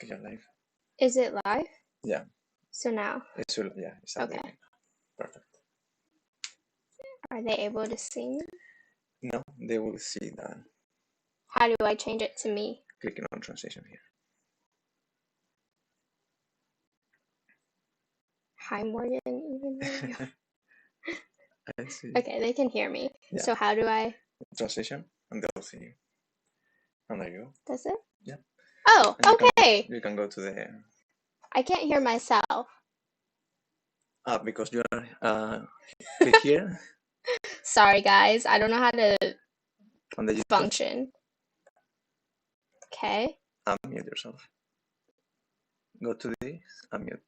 you're live. Is it live? Yeah. So now? It's okay. Perfect. Are they able to see me? No, they will see that. How do I change it to me? Clicking on transition here. Hi, Morgan. Even I see. Okay, they can hear me. Yeah. So how do I? Transition, and they'll see you. And there you go. Does it? Yeah. Oh, okay. You can go to the... I can't hear myself. Because you are click here. Sorry, guys. I don't know how to function. Okay. Unmute yourself. Go to this. Unmute.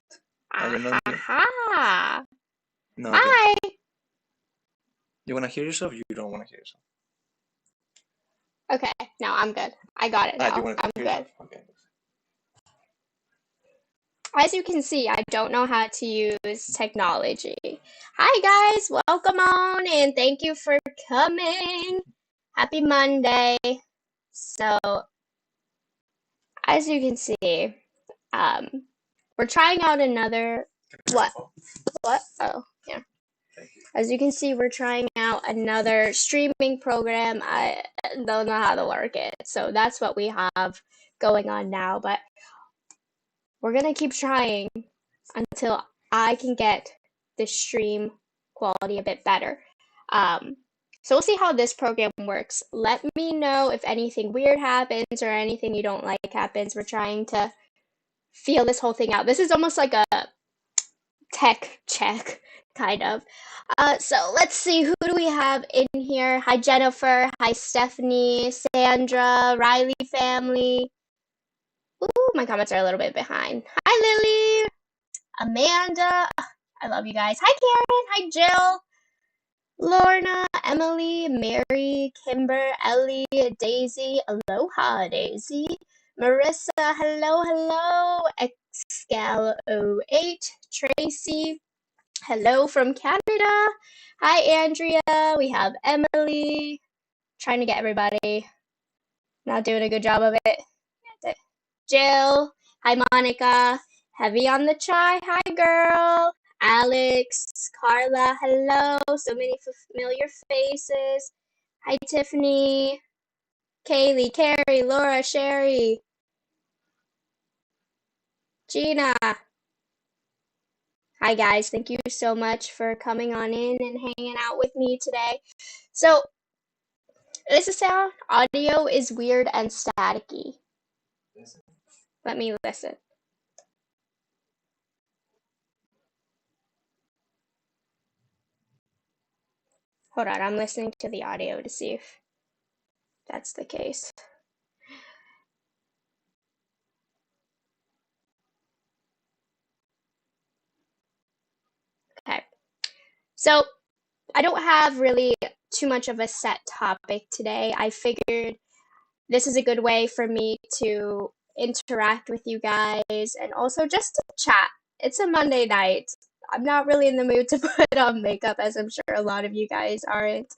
Aha. No. Hi. You want to hear yourself? You don't want to hear yourself. Okay. No, I'm good. I got it now. I'm good. Okay. As you can see, I don't know how to use technology. Hi guys, welcome on and thank you for coming. Happy Monday. So, as you can see, we're trying out another, what? Oh, yeah. As you can see, we're trying out another streaming program. I don't know how to work it. So that's what we have going on now, but we're gonna keep trying until I can get the stream quality a bit better. So we'll see how this program works. Let me know if anything weird happens or anything you don't like happens. We're trying to feel this whole thing out. This is almost like a tech check, kind of. So let's see, who do we have in here? Hi, Jennifer. Hi, Stephanie, Sandra, Riley family. Ooh, my comments are a little bit behind. Hi, Lily. Amanda. I love you guys. Hi, Karen. Hi, Jill. Lorna, Emily, Mary, Kimber, Ellie, Daisy. Aloha, Daisy. Marissa. Hello. Excal08. Tracy. Hello from Canada. Hi, Andrea. We have Emily. Trying to get everybody. Not doing a good job of it. Jill. Hi, Monica. Heavy on the chai. Hi, girl. Alex. Carla. Hello. So many familiar faces. Hi, Tiffany. Kaylee, Carrie, Laura, Sherry. Gina. Hi, guys. Thank you so much for coming on in and hanging out with me today. So, this is sound. Audio is weird and staticky. Let me listen. Hold on, I'm listening to the audio to see if that's the case. Okay. So, I don't have really too much of a set topic today. I figured this is a good way for me to interact with you guys and also just to chat. It's a Monday night. I'm not really in the mood to put on makeup, as I'm sure a lot of you guys aren't.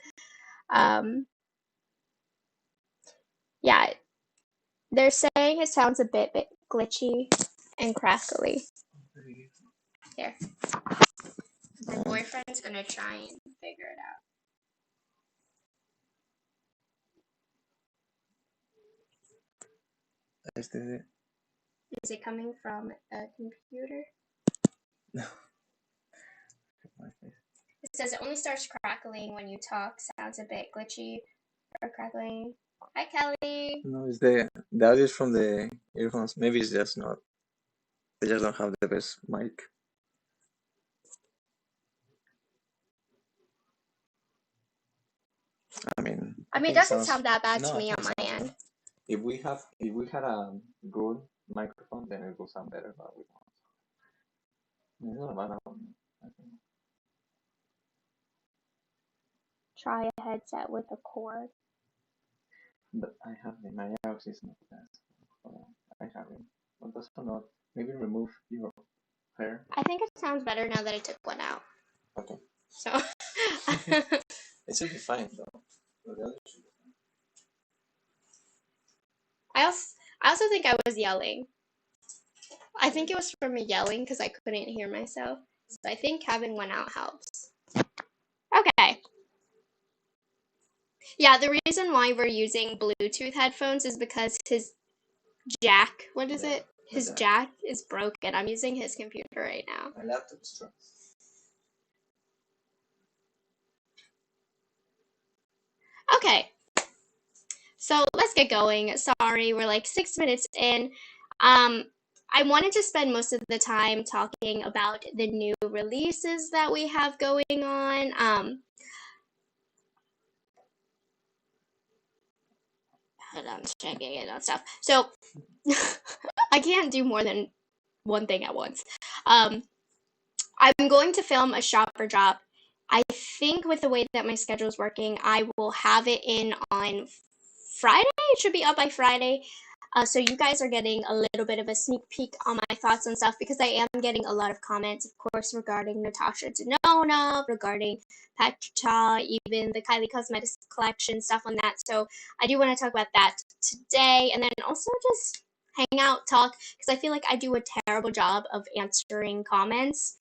Yeah, they're saying it sounds a bit glitchy and crackly. Here. My boyfriend's gonna try and figure it out. Is it coming from a computer? No. It says it only starts crackling when you talk. Sounds a bit glitchy or crackling. Hi, Kelly. No, it's the audio is from the earphones. Maybe it's just not. They just don't have the best mic. I mean, it doesn't sound that bad to me on my end. If we had a good microphone, then it will sound better. But we don't. It's not bad. I think. Try a headset with a cord. But I have the my AUX is not the best. I have it. But that's not. Maybe remove your hair. I think it sounds better now that I took one out. Okay. So. It should be fine though. I also think I was yelling. I think it was from me yelling because I couldn't hear myself. So I think having one out helps. Okay. Yeah, the reason why we're using Bluetooth headphones is because his jack, what is it? His jack is broken. I'm using his computer right now. My laptop is strong. Okay. So let's get going. Sorry, we're like 6 minutes in. I wanted to spend most of the time talking about the new releases that we have going on. Hold on, checking it on stuff. So I can't do more than one thing at once. I'm going to film a shop or drop. I think with the way that my schedule is working, I will have it in on Friday. It should be up by Friday. So you guys are getting a little bit of a sneak peek on my thoughts and stuff because I am getting a lot of comments, of course, regarding Natasha Denona, regarding Petra, even the Kylie Cosmetics collection, stuff on that. So I do want to talk about that today, and then also just hang out, talk, because I feel like I do a terrible job of answering comments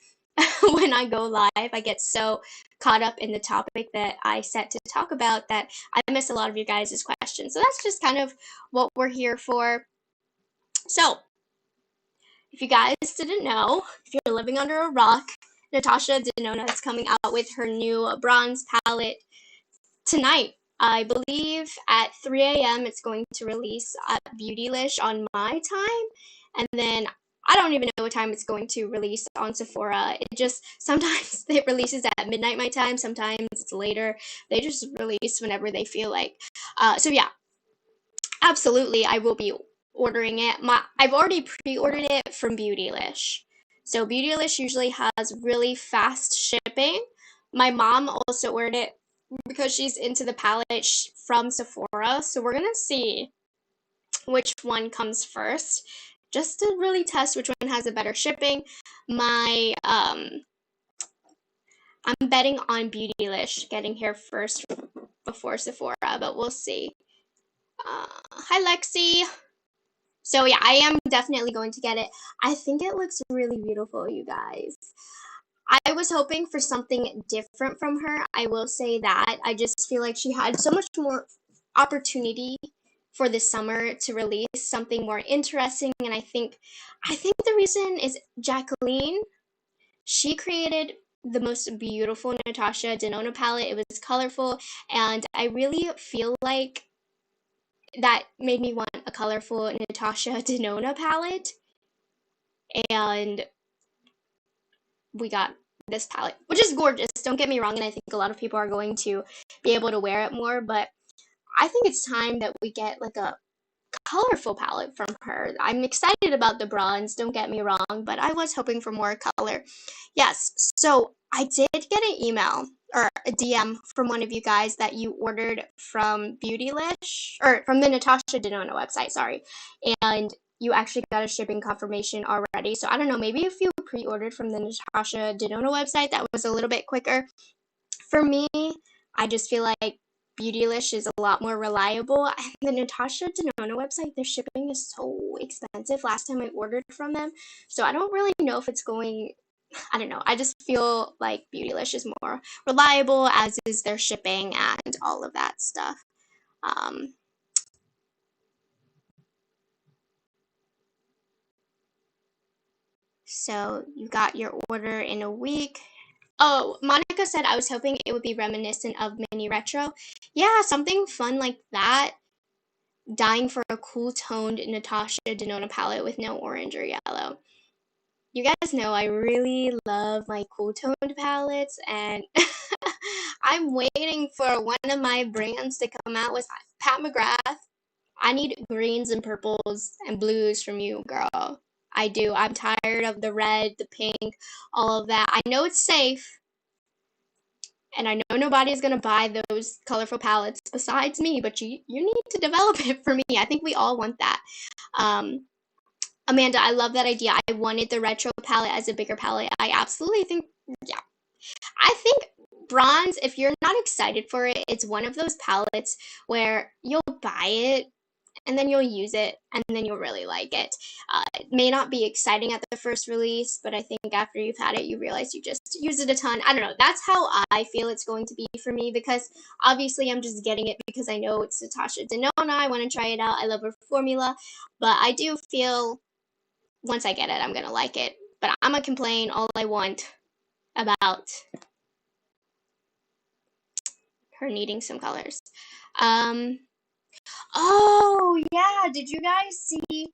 when I go live. I get so caught up in the topic that I set to talk about that I miss a lot of you guys' questions. So that's just kind of what we're here for. So, if you guys didn't know, if you're living under a rock, Natasha Denona is coming out with her new bronze palette tonight. I believe at 3 a.m. it's going to release at Beautylish on my time, and then I don't even know what time it's going to release on Sephora. It just sometimes it releases at midnight my time, sometimes it's later. They just release whenever they feel like. So yeah, absolutely, I will be ordering it. I've already pre-ordered it from Beautylish. So Beautylish usually has really fast shipping. My mom also ordered it because she's into the palette from Sephora. So we're gonna see which one comes first, just to really test which one has a better shipping. I'm betting on Beautylish getting here first before Sephora, but we'll see. Hi Lexi. So yeah, I am definitely going to get it. I think it looks really beautiful, you guys. I was hoping for something different from her. I will say that. I just feel like she had so much more opportunity for the summer to release something more interesting, and I think the reason is Jacqueline. She created the most beautiful Natasha Denona palette. It was colorful, and I really feel like that made me want a colorful Natasha Denona palette, and we got this palette, which is gorgeous, don't get me wrong, and I think a lot of people are going to be able to wear it more, but I think it's time that we get like a colorful palette from her. I'm excited about the bronze, don't get me wrong, but I was hoping for more color. Yes, so I did get an email or a DM from one of you guys that you ordered from Beautylish, or from the Natasha Denona website, sorry, and you actually got a shipping confirmation already. So I don't know, maybe if you pre-ordered from the Natasha Denona website, that was a little bit quicker. For me, I just feel like Beautylish is a lot more reliable. And the Natasha Denona website, their shipping is so expensive last time I ordered from them. So I don't really know if it's going, I don't know. I just feel like Beautylish is more reliable, as is their shipping and all of that stuff. So you got your order in a week. Oh, Monica said I was hoping it would be reminiscent of mini retro. Yeah, something fun like that. Dying for a cool toned Natasha Denona palette with no orange or yellow. You guys know I really love my cool toned palettes, and I'm waiting for one of my brands to come out with Pat McGrath. I need greens and purples and blues from you, girl. I do. I'm tired of the red, the pink, all of that. I know it's safe, and I know nobody's gonna buy those colorful palettes besides me, but you need to develop it for me. I think we all want that. Amanda, I love that idea. I wanted the retro palette as a bigger palette. I absolutely think, yeah. I think bronze, if you're not excited for it, it's one of those palettes where you'll buy it and then you'll use it, and then you'll really like it. It may not be exciting at the first release, but I think after you've had it, you realize you just use it a ton. I don't know. That's how I feel it's going to be for me, because obviously I'm just getting it because I know it's Natasha Denona. I want to try it out. I love her formula, but I do feel once I get it, I'm going to like it. But I'm going to complain all I want about her needing some colors. Oh, yeah. Did you guys see?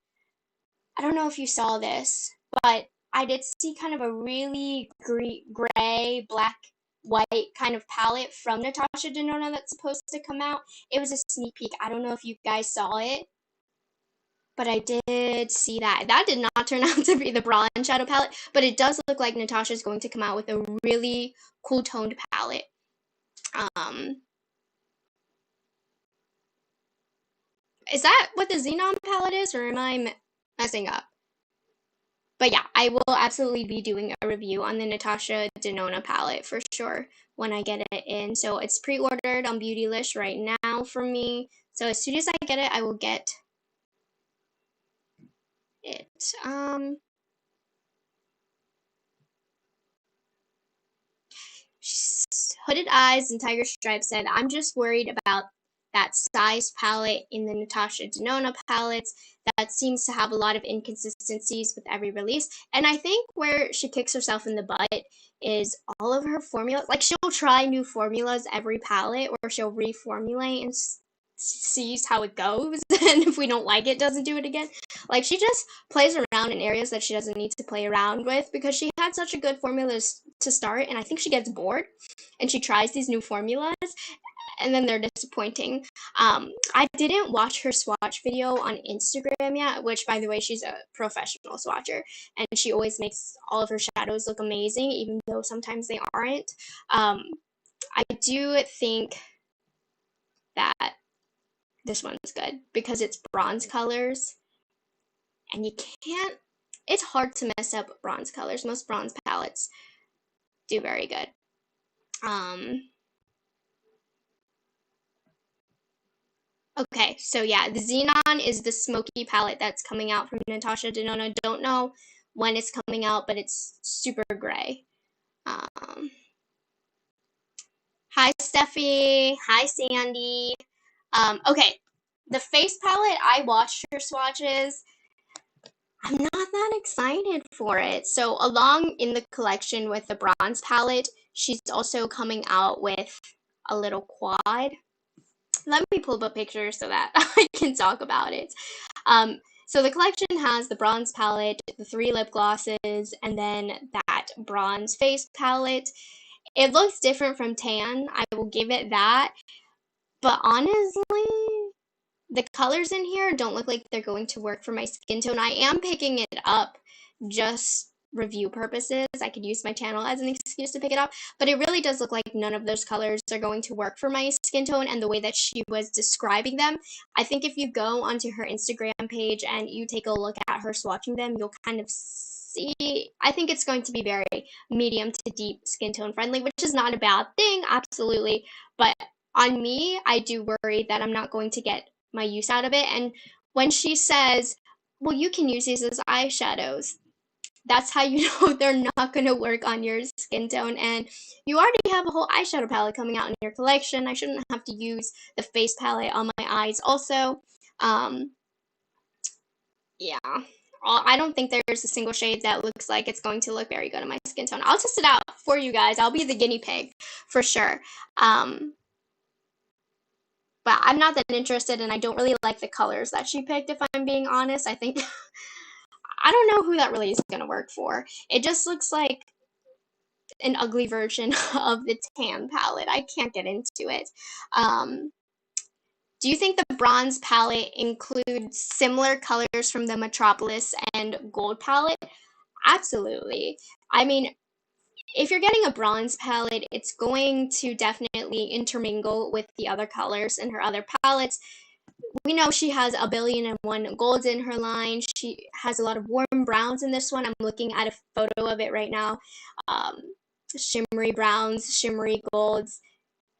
I don't know if you saw this, but I did see kind of a really gray, black, white kind of palette from Natasha Denona that's supposed to come out. It was a sneak peek. I don't know if you guys saw it, but I did see that. That did not turn out to be the bronze shadow palette, but it does look like Natasha's going to come out with a really cool toned palette. Is that what the Xenon palette is, or am I messing up? But yeah, I will absolutely be doing a review on the Natasha Denona palette for sure when I get it in. So it's pre-ordered on Beautylish right now for me. So as soon as I get it, I will get it. Hooded Eyes and Tiger Stripe said, I'm just worried about that size palette in the Natasha Denona palettes. That seems to have a lot of inconsistencies with every release. And I think where she kicks herself in the butt is all of her formulas. Like, she'll try new formulas every palette, or she'll reformulate and sees how it goes. And if we don't like it, doesn't do it again. Like, she just plays around in areas that she doesn't need to play around with, because she had such a good formula to start, and I think she gets bored and she tries these new formulas, and then they're disappointing. I didn't watch her swatch video on Instagram yet, which, by the way, she's a professional swatcher, and she always makes all of her shadows look amazing, even though sometimes they aren't. I do think that this one's good because it's bronze colors, and you can't, it's hard to mess up bronze colors. Most bronze palettes do very good. Okay, so yeah, the Xenon is the smoky palette that's coming out from Natasha Denona. Don't know when it's coming out, but it's super gray. Hi, Steffi. Hi, Sandy. Okay, the face palette, I watched her swatches. I'm not that excited for it. So along in the collection with the bronze palette, she's also coming out with a little quad. Let me pull up a picture so that I can talk about it. So the collection has the bronze palette, the 3 lip glosses, and then that bronze face palette. It looks different from tan, I will give it that. But honestly, the colors in here don't look like they're going to work for my skin tone. I am picking it up just review purposes. I could use my channel as an excuse to pick it up, but it really does look like none of those colors are going to work for my skin tone and the way that she was describing them. I think if you go onto her Instagram page and you take a look at her swatching them, you'll kind of see, I think it's going to be very medium to deep skin tone friendly, which is not a bad thing, absolutely, but on me, I do worry that I'm not going to get my use out of it. And when she says, well, you can use these as eyeshadows, that's how you know they're not going to work on your skin tone. And you already have a whole eyeshadow palette coming out in your collection. I shouldn't have to use the face palette on my eyes also. Yeah. I don't think there's a single shade that looks like it's going to look very good on my skin tone. I'll test it out for you guys. I'll be the guinea pig for sure. But I'm not that interested, and I don't really like the colors that she picked, if I'm being honest. I think, I don't know who that really is going to work for. It just looks like an ugly version of the tan palette. I can't get into it. Do you think the bronze palette includes similar colors from the Metropolis and Gold palette? Absolutely. I mean, if you're getting a bronze palette, it's going to definitely intermingle with the other colors in her other palettes. We know she has 1,000,000,001 golds in her line. She has a lot of warm browns in this one. I'm looking at a photo of it right now. Shimmery browns, shimmery golds.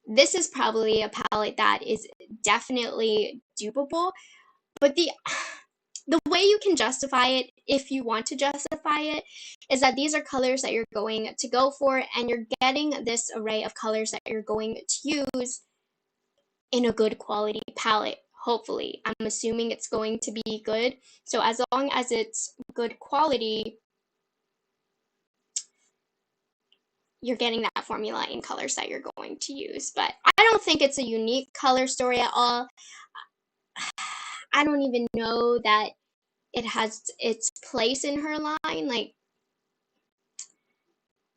This is probably a palette that is definitely dupeable, but the way you can justify it, if you want to justify it, is that these are colors that you're going to go for, and you're getting this array of colors that you're going to use in a good quality palette. Hopefully, I'm assuming it's going to be good. So as long as it's good quality, you're getting that formula in colors that you're going to use. But I don't think it's a unique color story at all. I don't even know that it has its place in her line. Like,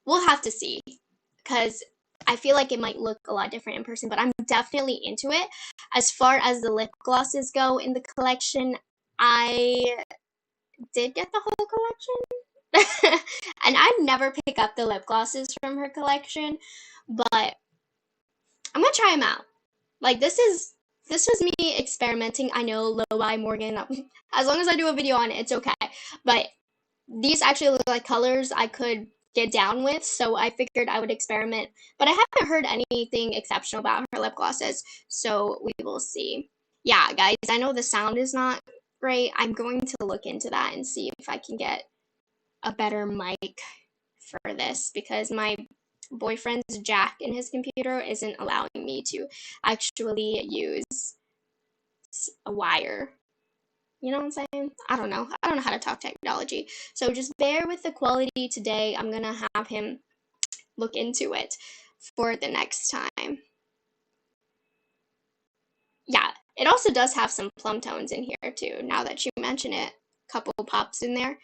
we'll have to see, because I feel like it might look a lot different in person, but I'm definitely into it. As far as the lip glosses go in the collection, I did get the whole collection. And I never pick up the lip glosses from her collection, but I'm gonna try them out. Like, this was me experimenting. I know, low by Morgan. As long as I do a video on it, it's okay. But these actually look like colors I could get down with, so I figured I would experiment. But I haven't heard anything exceptional about her lip glosses, so we will see. Yeah, guys, I know the sound is not great. I'm going to look into that and see if I can get a better mic for this, because my boyfriend's jack in his computer isn't allowing me to actually use a wire. You know what I'm saying? I don't know how to talk technology. So just bear with the quality today. I'm gonna have him look into it for the next time. Yeah, it also does have some plum tones in here too, now that you mention it. A couple pops in there.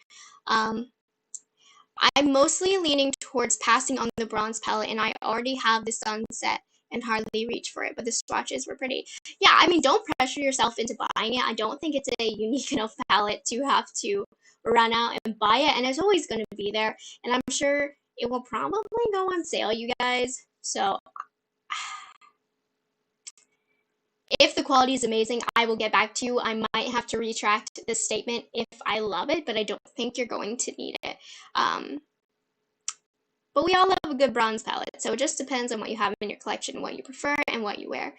I'm mostly leaning towards passing on the bronze palette, and I already have the sunset and hardly reach for it, but the swatches were pretty. Yeah, I mean, don't pressure yourself into buying it. I don't think it's a unique enough palette to have to run out and buy it, and it's always going to be there, and I'm sure it will probably go on sale, you guys. So if the quality is amazing, I will get back to you. I might have to retract this statement if I love it, but I don't think you're going to need it. But we all love a good bronze palette, so it just depends on what you have in your collection, what you prefer, and what you wear.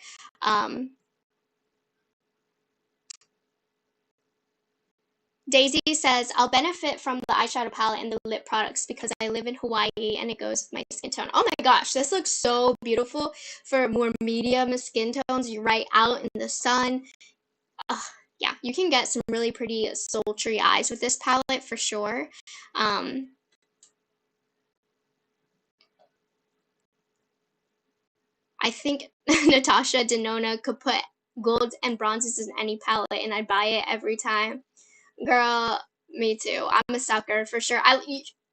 Daisy says, I'll benefit from the eyeshadow palette and the lip products because I live in Hawaii and it goes with my skin tone. Oh my gosh, this looks so beautiful for more medium skin tones. You're right out in the sun. Yeah, you can get some really pretty sultry eyes with this palette for sure. I think Natasha Denona could put golds and bronzes in any palette and I'd buy it every time. Girl, me too. I'm a sucker for sure.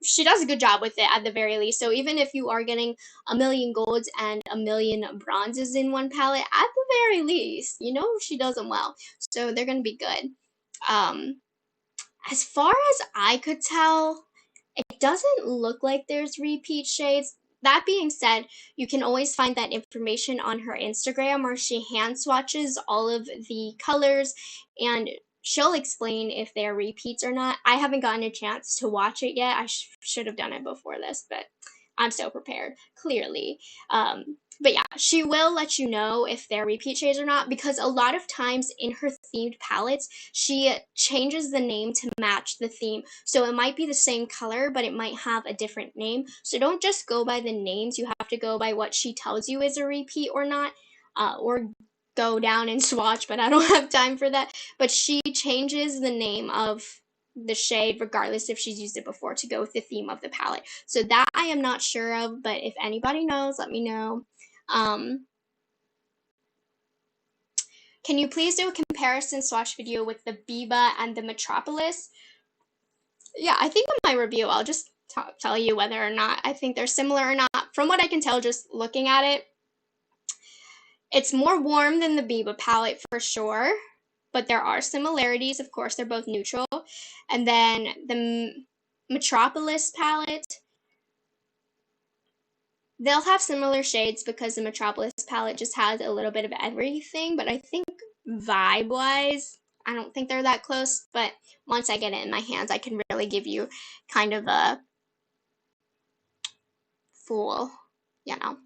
She does a good job with it at the very least. So even if you are getting a million golds and a million bronzes in one palette, at the very least, you know she does them well. So they're gonna be good. As far as I could tell, it doesn't look like there's repeat shades. That being said, you can always find that information on her Instagram where she hand swatches all of the colors and she'll explain if they're repeats or not. I haven't gotten a chance to watch it yet. I should have done it before this, but I'm so prepared, clearly. But yeah, she will let you know if they're repeat shades or not, because a lot of times in her themed palettes, she changes the name to match the theme. So it might be the same color, but it might have a different name. So don't just go by the names. You have to go by what she tells you is a repeat or not, or go down and swatch, but I don't have time for that. But she changes the name of the shade regardless if she's used it before to go with the theme of the palette. So that I am not sure of, but if anybody knows, let me know. Can you please do a comparison swatch video with the Biba and the Metropolis? Yeah, I think in my review I'll just tell you whether or not I think they're similar or not. From what I can tell just looking at it, it's more warm than the Biba palette for sure, but there are similarities. Of course, they're both neutral. And then the Metropolis palette, they'll have similar shades because the Metropolis palette just has a little bit of everything, but I think vibe-wise, I don't think they're that close, but once I get it in my hands, I can really give you kind of a full, you know.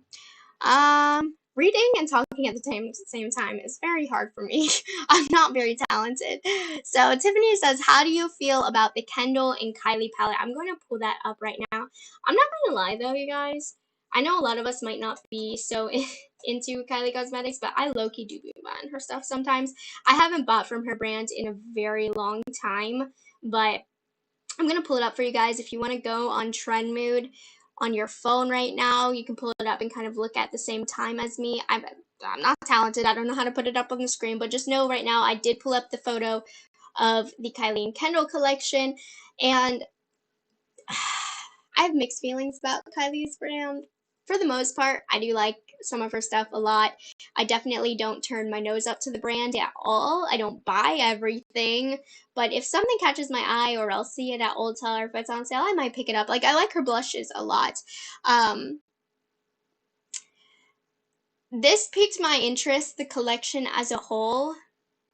reading and talking at the same time is very hard for me. I'm not very talented. So Tiffany says, how do you feel about the Kendall and Kylie palette? I'm going to pull that up right now. I'm not going to lie though, you guys. I know a lot of us might not be so into Kylie Cosmetics, but I low-key do buy her stuff sometimes. I haven't bought from her brand in a very long time, but I'm going to pull it up for you guys. If you want to go on Trend Mood on your phone right now, you can pull it up and kind of look at the same time as me. I'm not talented. I don't know how to put it up on the screen, but just know right now I did pull up the photo of the Kylie and Kendall collection, and I have mixed feelings about Kylie's brand. For the most part, I do like some of her stuff a lot. I definitely don't turn my nose up to the brand at all. I don't buy everything, but if something catches my eye or I'll see it at Ulta or if it's on sale, I might pick it up. Like, I like her blushes a lot. This piqued my interest, the collection as a whole,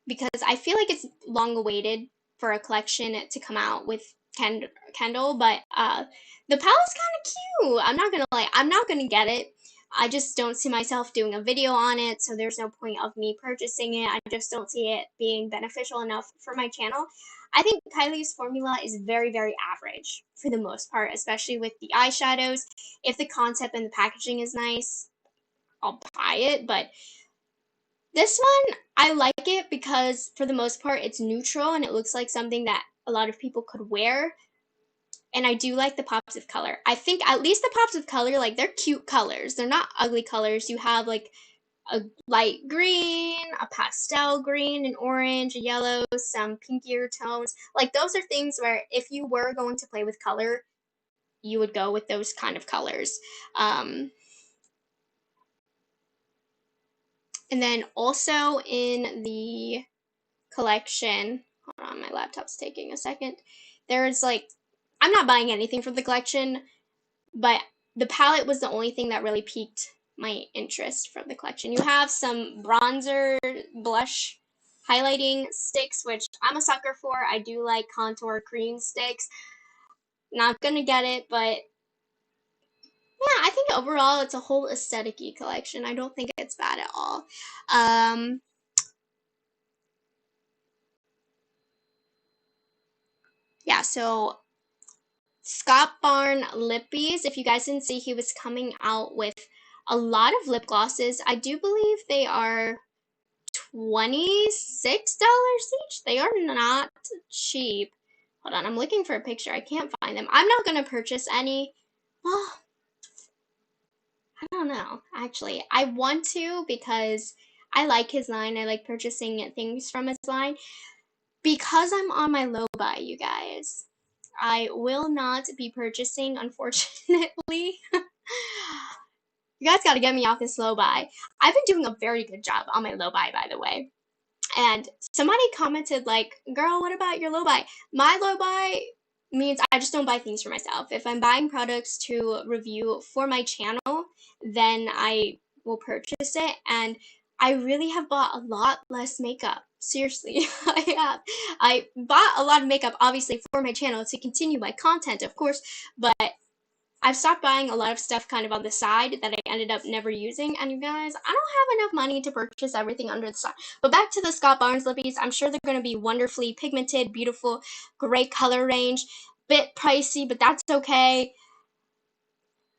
because I feel like it's long awaited for a collection to come out with Kendall, but the palette's kind of cute. I'm not gonna lie, I'm not gonna get it. I just don't see myself doing a video on it, so there's no point of me purchasing it. I just don't see it being beneficial enough for my channel. I think Kylie's formula is very, very average for the most part, especially with the eyeshadows. If the concept and the packaging is nice, I'll buy it, but this one, I like it because for the most part it's neutral and it looks like something that a lot of people could wear. And I do like the pops of color. I think at least the pops of color, like, they're cute colors. They're not ugly colors. You have like a light green, a pastel green, an orange, a yellow, some pinkier tones. Like, those are things where if you were going to play with color, you would go with those kind of colors. And then also in the collection, hold on, my laptop's taking a second. There's like, I'm not buying anything from the collection, but the palette was the only thing that really piqued my interest from the collection. You have some bronzer, blush, highlighting sticks, which I'm a sucker for. I do like contour cream sticks. Not gonna get it, but yeah, I think overall it's a whole aesthetic-y collection. I don't think it's bad at all. Yeah, so Scott Barn Lippies, if you guys didn't see, he was coming out with a lot of lip glosses. I do believe they are $26 each. They are not cheap. Hold on, I'm looking for a picture. I can't find them. I'm not going to purchase any. Well, I don't know, actually. I want to because I like his line. I like purchasing things from his line. Because I'm on my low buy, you guys, I will not be purchasing, unfortunately. You guys got to get me off this low buy. I've been doing a very good job on my low buy, by the way. And somebody commented like, girl, what about your low buy? My low buy means I just don't buy things for myself. If I'm buying products to review for my channel, then I will purchase it. And I really have bought a lot less makeup. Seriously, I have. I bought a lot of makeup, obviously, for my channel to continue my content, of course, but I've stopped buying a lot of stuff kind of on the side that I ended up never using, and you guys, I don't have enough money to purchase everything under the sun. But back to the Scott Barnes lippies, I'm sure they're going to be wonderfully pigmented, beautiful, great color range, bit pricey, but that's okay.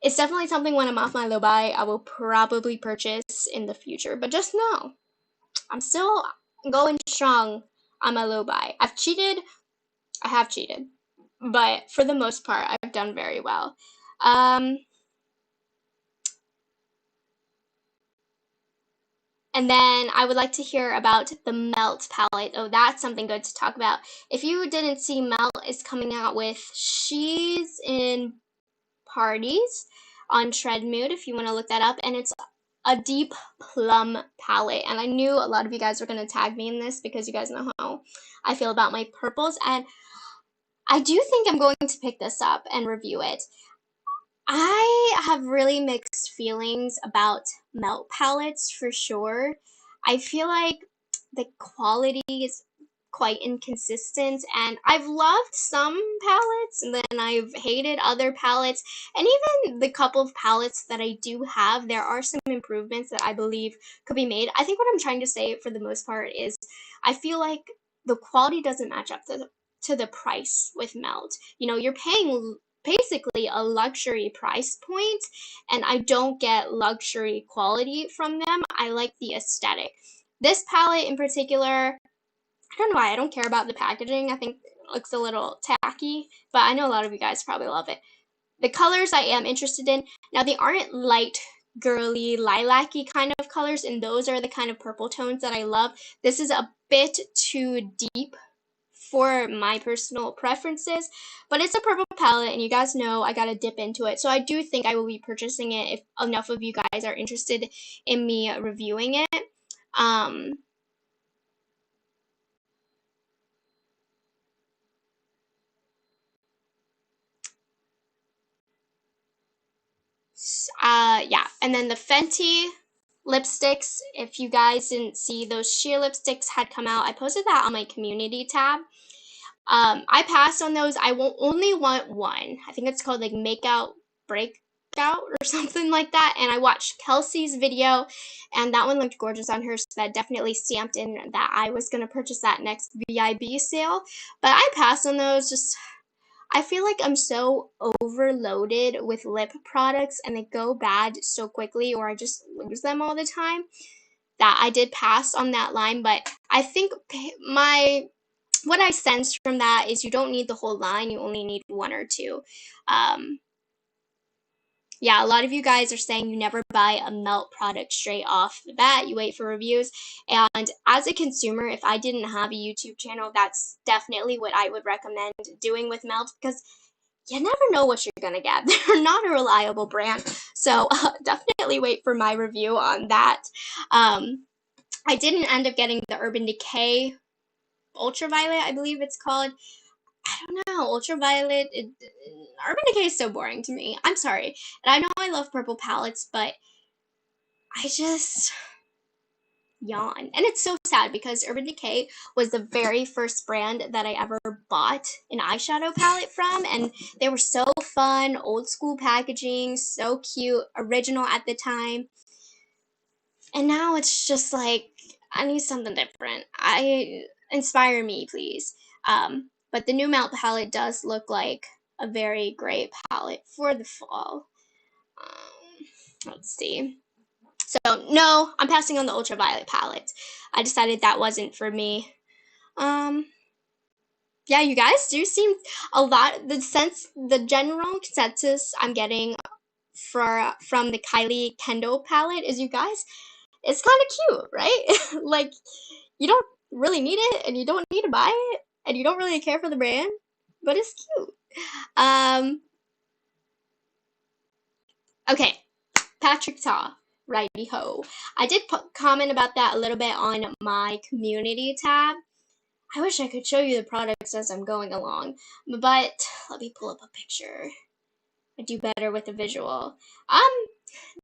It's definitely something when I'm off my low buy, I will probably purchase in the future, but just know, I'm still going strong on my low buy. I have cheated, but for the most part, I've done very well. And then I would like to hear about the Melt palette. Oh, that's something good to talk about. If you didn't see, Melt is coming out with She's in Parties on Tread Mood, if you want to look that up. And it's a deep plum palette. And I knew a lot of you guys were going to tag me in this because you guys know how I feel about my purples. And I do think I'm going to pick this up and review it. I have really mixed feelings about Melt palettes for sure. I feel like the quality is quite inconsistent, and I've loved some palettes and then I've hated other palettes, and even the couple of palettes that I do have, there are some improvements that I believe could be made. I think what I'm trying to say for the most part is I feel like the quality doesn't match up to the price with Melt. You know, you're paying basically a luxury price point, and I don't get luxury quality from them. I like the aesthetic. This palette in particular, I don't know why I don't care about the packaging. I think it looks a little tacky, but I know a lot of you guys probably love it. The colors I am interested in. Now, they aren't light, girly, lilac-y kind of colors, and those are the kind of purple tones that I love. This is a bit too deep for my personal preferences, but it's a purple palette, and you guys know I gotta dip into it. So I do think I will be purchasing it if enough of you guys are interested in me reviewing it. Yeah, and then the Fenty lipsticks, if you guys didn't see, those sheer lipsticks had come out. I posted that on my community tab. I passed on those. I will only want one. I think it's called like Makeout Breakout or something like that. And I watched Kelsey's video, and that one looked gorgeous on her, so that definitely stamped in that I was going to purchase that next VIB sale. But I passed on those. Just I feel like I'm so overloaded with lip products and they go bad so quickly, or I just lose them all the time, that I did pass on that line. But I think what I sensed from that is you don't need the whole line, you only need one or two. Yeah, a lot of you guys are saying you never buy a Melt product straight off the bat, you wait for reviews. And as a consumer, if I didn't have a YouTube channel, that's definitely what I would recommend doing with Melt, because you never know what you're gonna get. They're not a reliable brand, so definitely wait for my review on that. I didn't end up getting the Urban Decay Ultraviolet, I believe it's called. I don't know, Ultraviolet, Urban Decay is so boring to me. I'm sorry. And I know I love purple palettes, but I just yawn. And it's so sad because Urban Decay was the very first brand that I ever bought an eyeshadow palette from, and they were so fun, old school packaging, so cute, original at the time. And now it's just like, I need something different. Inspire me, please. But the new Melt palette does look like a very great palette for the fall. Let's see. So, no, I'm passing on the Ultraviolet palette. I decided that wasn't for me. Yeah, you guys do seem the general consensus I'm getting from the Kylie Kendall palette is you guys, it's kind of cute, right? Like, you don't really need it, and you don't need to buy it, and you don't really care for the brand, but it's cute. Okay, Patrick Ta, righty ho. I did comment about that a little bit on my community tab. I wish I could show you the products as I'm going along, but let me pull up a picture. I do better with the visual.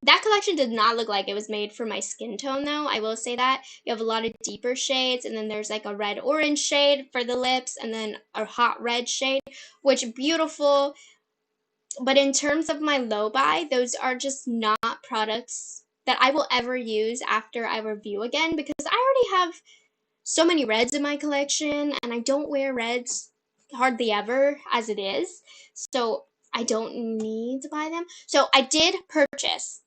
That collection did not look like it was made for my skin tone, though. I will say that. You have a lot of deeper shades, and then there's like a red-orange shade for the lips, and then a hot red shade, which beautiful. But in terms of my low buy, those are just not products that I will ever use after I review again, because I already have so many reds in my collection, and I don't wear reds hardly ever as it is, so I don't need to buy them. So I did purchase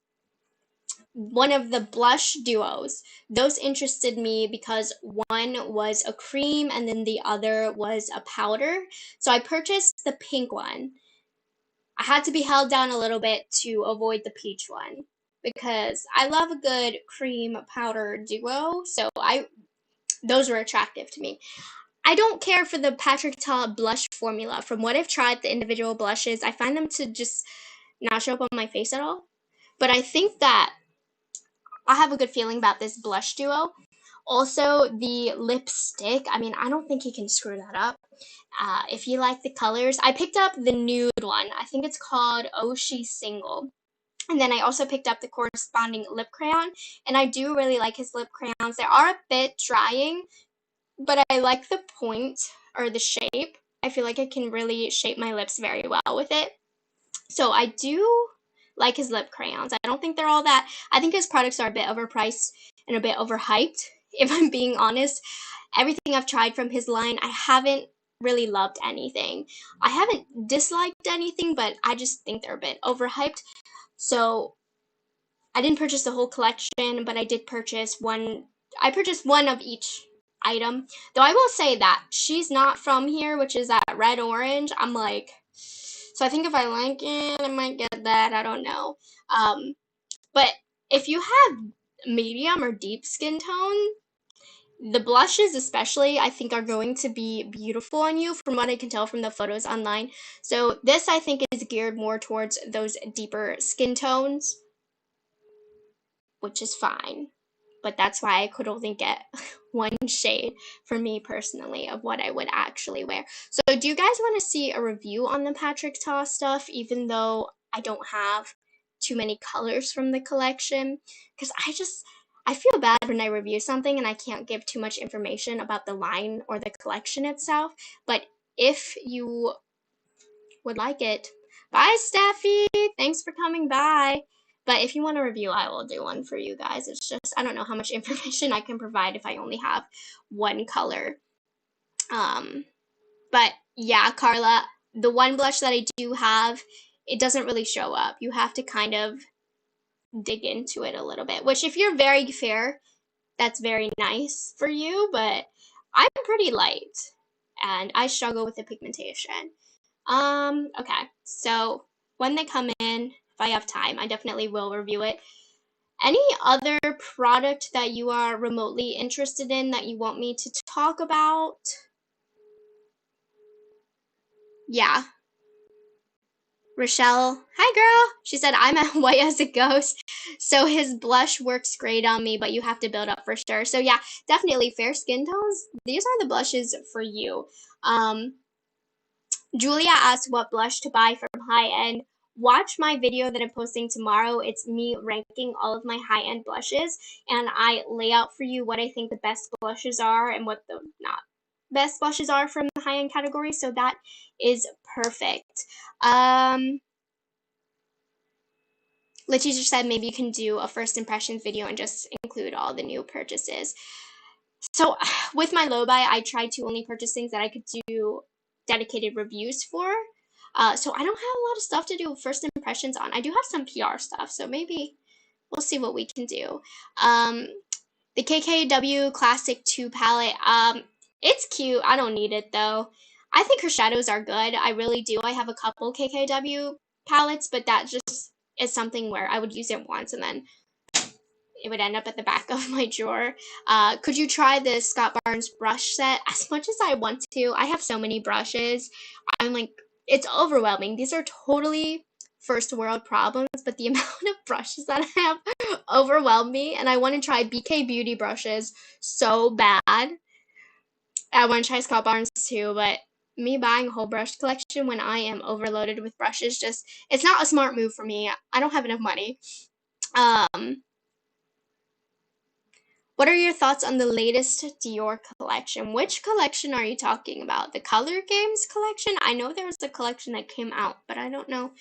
one of the blush duos. Those interested me because one was a cream and then the other was a powder. So I purchased the pink one. I had to be held down a little bit to avoid the peach one because I love a good cream powder duo. So those were attractive to me. I don't care for the Patrick Ta blush formula. From what I've tried, the individual blushes, I find them to just not show up on my face at all. But I think that I have a good feeling about this blush duo. Also, the lipstick, I mean, I don't think you can screw that up. If you like the colors, I picked up the nude one. I think it's called Oh She's Single. And then I also picked up the corresponding lip crayon, and I do really like his lip crayons. They are a bit drying, but I like the point or the shape. I feel like I can really shape my lips very well with it. So I do like his lip crayons. I don't think they're all that. I think his products are a bit overpriced and a bit overhyped, if I'm being honest. Everything I've tried from his line, I haven't really loved anything. I haven't disliked anything, but I just think they're a bit overhyped. So I didn't purchase the whole collection, but I did purchase one. I purchased one of each item. Though I will say that she's not from here, which is that red orange. I'm like, so I think if I like it, I might get that. I don't know. But if you have medium or deep skin tone, the blushes especially, I think, are going to be beautiful on you from what I can tell from the photos online. So this, I think, is geared more towards those deeper skin tones, which is fine. But that's why I could only get one shade for me personally of what I would actually wear. So do you guys want to see a review on the Patrick Ta stuff, even though I don't have too many colors from the collection? Because I feel bad when I review something and I can't give too much information about the line or the collection itself. But if you would like it, bye, Steffi! Thanks for coming by. But if you want a review, I will do one for you guys. It's just, I don't know how much information I can provide if I only have one color. But yeah, Carla, the one blush that I do have, it doesn't really show up. You have to kind of dig into it a little bit, which if you're very fair, that's very nice for you, but I'm pretty light and I struggle with the pigmentation. Okay, so when they come in, if I have time, I definitely will review it. Any other product that you are remotely interested in that you want me to talk about? Yeah. Rochelle, hi girl. She said, I'm as white as a ghost. So his blush works great on me, but you have to build up for sure. So yeah, definitely fair skin tones. These are the blushes for you. Julia asked what blush to buy from high end. Watch my video that I'm posting tomorrow. It's me ranking all of my high end blushes, and I lay out for you what I think the best blushes are and what the not best blushes are from the high end category. So that is perfect. Letitia said maybe you can do a first impressions video and just include all the new purchases. So with my low buy, I tried to only purchase things that I could do dedicated reviews for. So I don't have a lot of stuff to do first impressions on. I do have some PR stuff, so maybe we'll see what we can do. The KKW Classic 2 palette, it's cute. I don't need it though. I think her shadows are good. I really do. I have a couple KKW palettes, but that just is something where I would use it once and then it would end up at the back of my drawer. Could you try the Scott Barnes brush set? As much as I want to, I have so many brushes. I'm like, it's overwhelming. These are totally first world problems, but the amount of brushes that I have overwhelmed me, and I want to try BK Beauty brushes so bad. I want to try Scott Barnes too, but me buying a whole brush collection when I am overloaded with brushes, just, it's not a smart move for me. I don't have enough money. What are your thoughts on the latest Dior collection? Which collection are you talking about? The Color Games collection? I know there was a collection that came out, but I don't know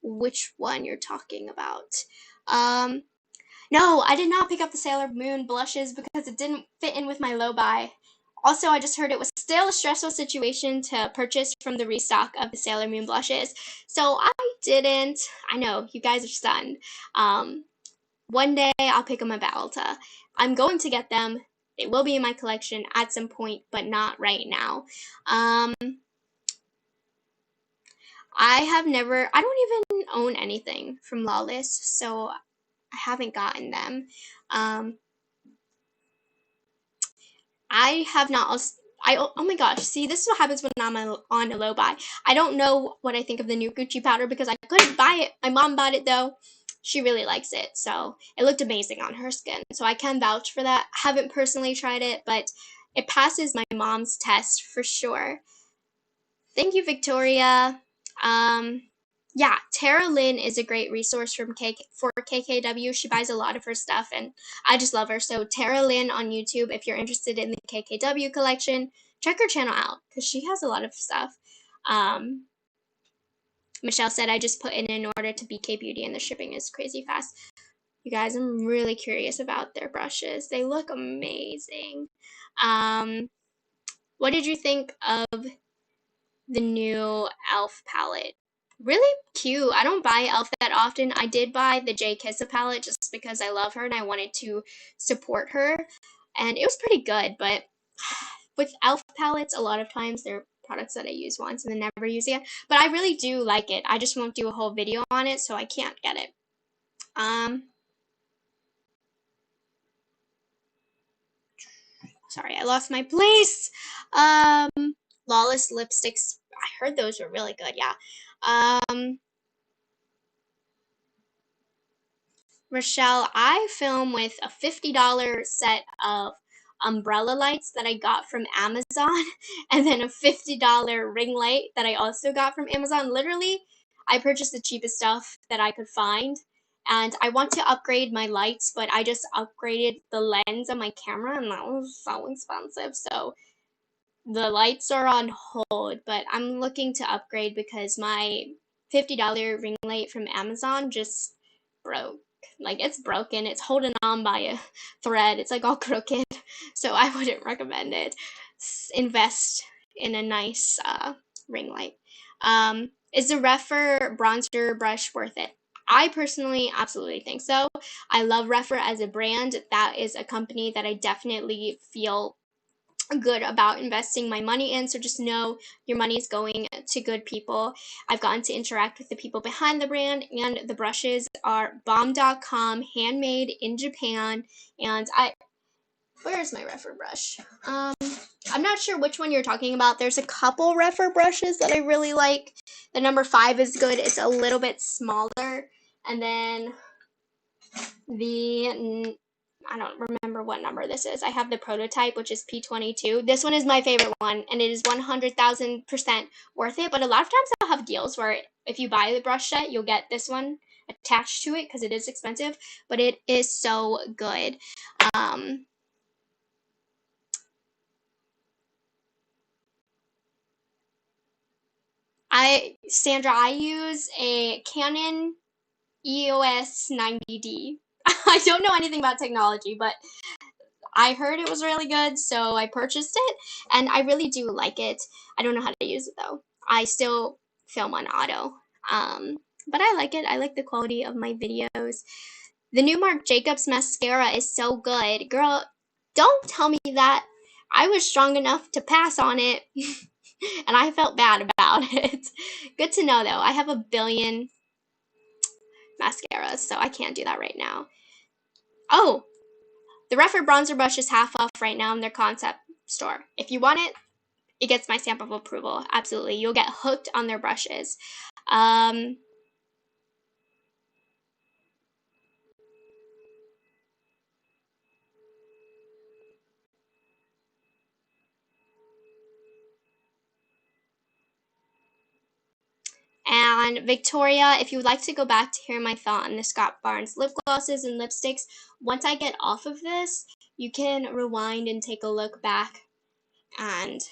which one you're talking about. No, I did not pick up the Sailor Moon blushes because it didn't fit in with my low buy. Also, I just heard it was still a stressful situation to purchase from the restock of the Sailor Moon blushes. So I didn't. I know, you guys are stunned. One day I'll pick them up at Ulta. I'm going to get them. They will be in my collection at some point, but not right now. I don't even own anything from Lawless, so I haven't gotten them. I have not, oh my gosh, see, this is what happens when I'm on a low buy. I don't know what I think of the new Gucci powder because I couldn't buy it. My mom bought it though. She really likes it, so it looked amazing on her skin. So I can vouch for that. Haven't personally tried it, but it passes my mom's test for sure. Thank you, Victoria. yeah, Tara Lynn is a great resource for KKW. She buys a lot of her stuff, and I just love her. So Tara Lynn on YouTube, if you're interested in the KKW collection, check her channel out because she has a lot of stuff. Um, Michelle said I just put in an order to BK Beauty, and the shipping is crazy fast. You guys, I'm really curious about their brushes. They look amazing. What did you think of the new e.l.f. palette? Really cute. I don't buy e.l.f. that often. I did buy the J Kissa palette just because I love her and I wanted to support her. And it was pretty good, but with e.l.f. palettes, a lot of times they're products that I use once and then never use again. But I really do like it. I just won't do a whole video on it, so I can't get it. Sorry, I lost my place. Lawless lipsticks. I heard those were really good, yeah. Rochelle, I film with a $50 set of umbrella lights that I got from Amazon, and then a $50 ring light that I also got from Amazon. Literally, I purchased the cheapest stuff that I could find, and I want to upgrade my lights, but I just upgraded the lens on my camera, and that was so expensive. So the lights are on hold, but I'm looking to upgrade because my $50 ring light from Amazon just broke. Like, it's broken. It's holding on by a thread. It's like all crooked. So I wouldn't recommend it. Invest in a nice ring light. Is the Rephr bronzer brush worth it? I personally absolutely think so. I love Rephr as a brand. That is a company that I definitely feel good about investing my money in. So just know your money is going to good people. I've gotten to interact with the people behind the brand, and the brushes are bomb.com, handmade in Japan. And where's my Rephr brush? I'm not sure which one you're talking about. There's a couple Rephr brushes that I really like. The number 5 is good. It's a little bit smaller. And then I don't remember what number this is. I have the prototype, which is P22. This one is my favorite one, and it is 100,000% worth it. But a lot of times I'll have deals where if you buy the brush set, you'll get this one attached to it because it is expensive, but it is so good. Sandra, I use a Canon EOS 90D. I don't know anything about technology, but I heard it was really good, so I purchased it, and I really do like it. I don't know how to use it, though. I still film on auto, but I like it. I like the quality of my videos. The new Marc Jacobs mascara is so good. Girl, don't tell me that. I was strong enough to pass on it, and I felt bad about it. Good to know, though. I have a billion mascaras, so I can't do that right now. Oh, the Rephr bronzer brush is half off right now in their concept store. If you want it, it gets my stamp of approval. Absolutely. You'll get hooked on their brushes. And Victoria, if you would like to go back to hear my thought on the Scott Barnes lip glosses and lipsticks, once I get off of this, you can rewind and take a look back. And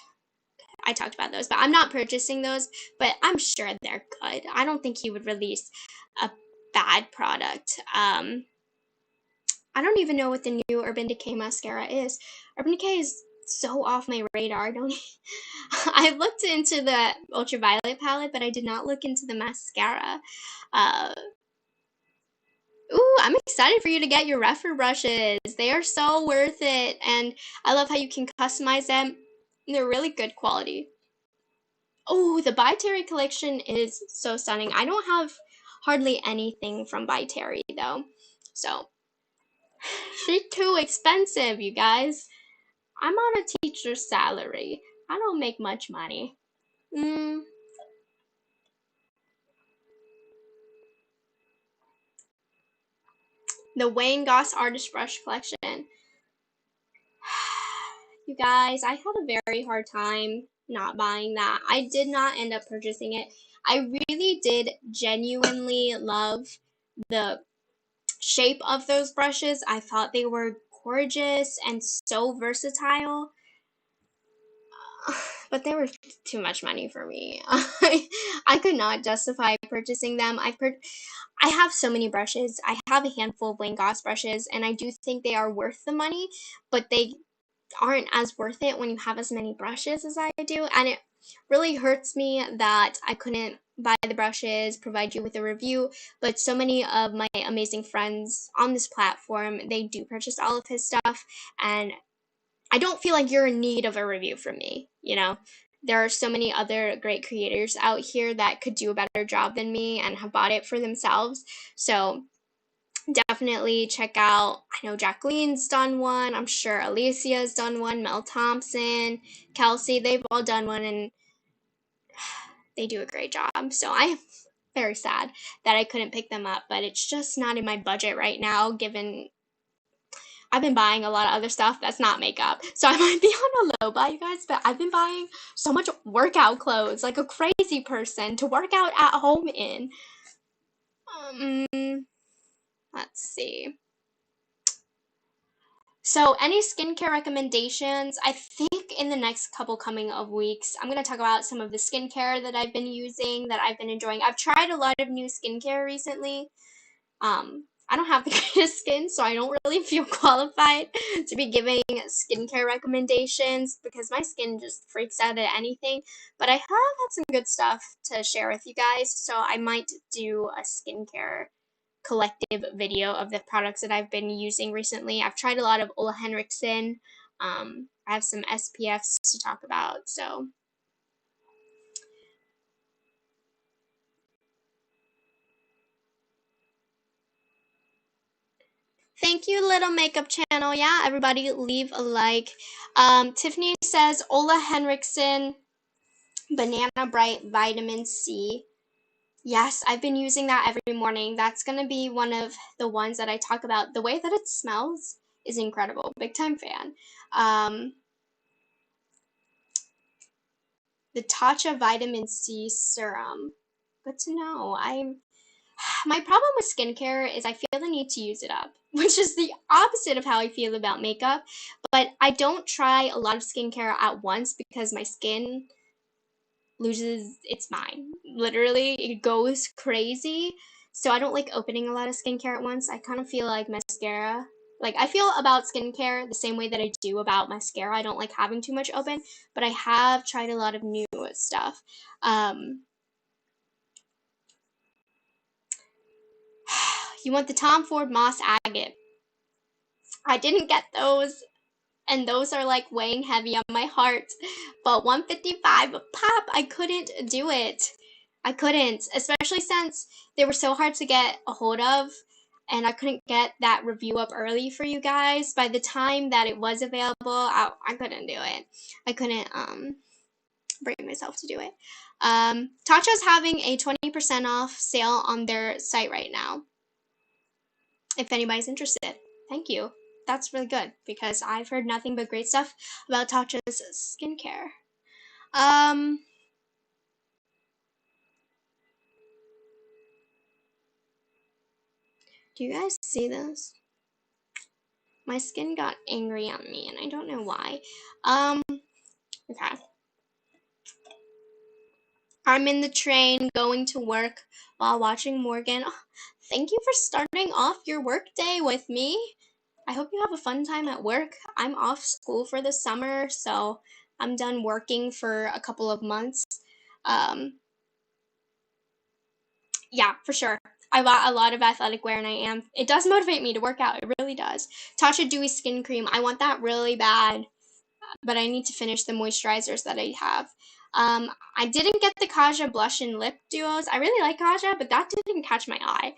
I talked about those, but I'm not purchasing those, but I'm sure they're good. I don't think he would release a bad product. I don't even know what the new Urban Decay mascara is. Urban Decay is so off my radar. I looked into the ultraviolet palette, but I did not look into the mascara. Ooh, I'm excited for you to get your Rephr brushes. They are so worth it, and I love how you can customize them. They're really good quality. Oh, the By Terry collection is so stunning. I don't have hardly anything from By Terry, though, so she's too expensive, you guys. I'm on a teacher's salary. I don't make much money. The Wayne Goss Artist Brush Collection. You guys, I had a very hard time not buying that. I did not end up purchasing it. I really actually did genuinely love the shape of those brushes. I thought they were gorgeous and so versatile. But they were too much money for me. I could not justify purchasing them. I have so many brushes. I have a handful of Bling Goss brushes, and I do think they are worth the money, but they aren't as worth it when you have as many brushes as I do. And it really hurts me that I couldn't buy the brushes, provide you with a review, but so many of my amazing friends on this platform, they do purchase all of his stuff, and I don't feel like you're in need of a review from me, you know? There are so many other great creators out here that could do a better job than me and have bought it for themselves. So definitely check out, I know Jacqueline's done one, I'm sure Alicia's done one, Mel Thompson, Kelsey, they've all done one, and they do a great job. So I'm very sad that I couldn't pick them up, but it's just not in my budget right now, given I've been buying a lot of other stuff that's not makeup. So I might be on a low buy, you guys, but I've been buying so much workout clothes, like a crazy person, to work out at home in. Let's see. So any skincare recommendations? I think in the next couple coming of weeks, I'm going to talk about some of the skincare that I've been using, that I've been enjoying. I've tried a lot of new skincare recently. I don't have the greatest skin, so I don't really feel qualified to be giving skincare recommendations because my skin just freaks out at anything. But I have had some good stuff to share with you guys, so I might do a skincare collective video of the products that I've been using recently. I've tried a lot of Ole Henriksen. I have some SPFs to talk about, so thank you, Little Makeup Channel. Yeah, everybody leave a like. Tiffany says Ole Henriksen Banana Bright Vitamin C. Yes, I've been using that every morning. That's going to be one of the ones that I talk about. The way that it smells is incredible. Big time fan. The Tatcha Vitamin C Serum. Good to know. My problem with skincare is I feel the need to use it up, which is the opposite of how I feel about makeup. But I don't try a lot of skincare at once because my skin loses its mind. Literally, it goes crazy. So I don't like opening a lot of skincare at once. I kind of feel like mascara. Like, I feel about skincare the same way that I do about mascara. I don't like having too much open, but I have tried a lot of new stuff. You want the Tom Ford Moss Agate. I didn't get those, and those are like weighing heavy on my heart. But 155 a pop, I couldn't do it. I couldn't, especially since they were so hard to get a hold of, and I couldn't get that review up early for you guys. By the time that it was available, I couldn't do it. I couldn't bring myself to do it. Tatcha's having a 20% off sale on their site right now. If anybody's interested, thank you. That's really good because I've heard nothing but great stuff about Tatcha's skincare. Do you guys see this? My skin got angry at me and I don't know why. Okay. I'm in the train going to work while watching Morgan. Oh, thank you for starting off your work day with me. I hope you have a fun time at work. I'm off school for the summer, so I'm done working for a couple of months. Yeah, for sure. I bought a lot of athletic wear and it does motivate me to work out. It really does. Tatcha Dewy Skin Cream. I want that really bad, but I need to finish the moisturizers that I have. I didn't get the Kaja blush and lip duos. I really like Kaja, but that didn't catch my eye.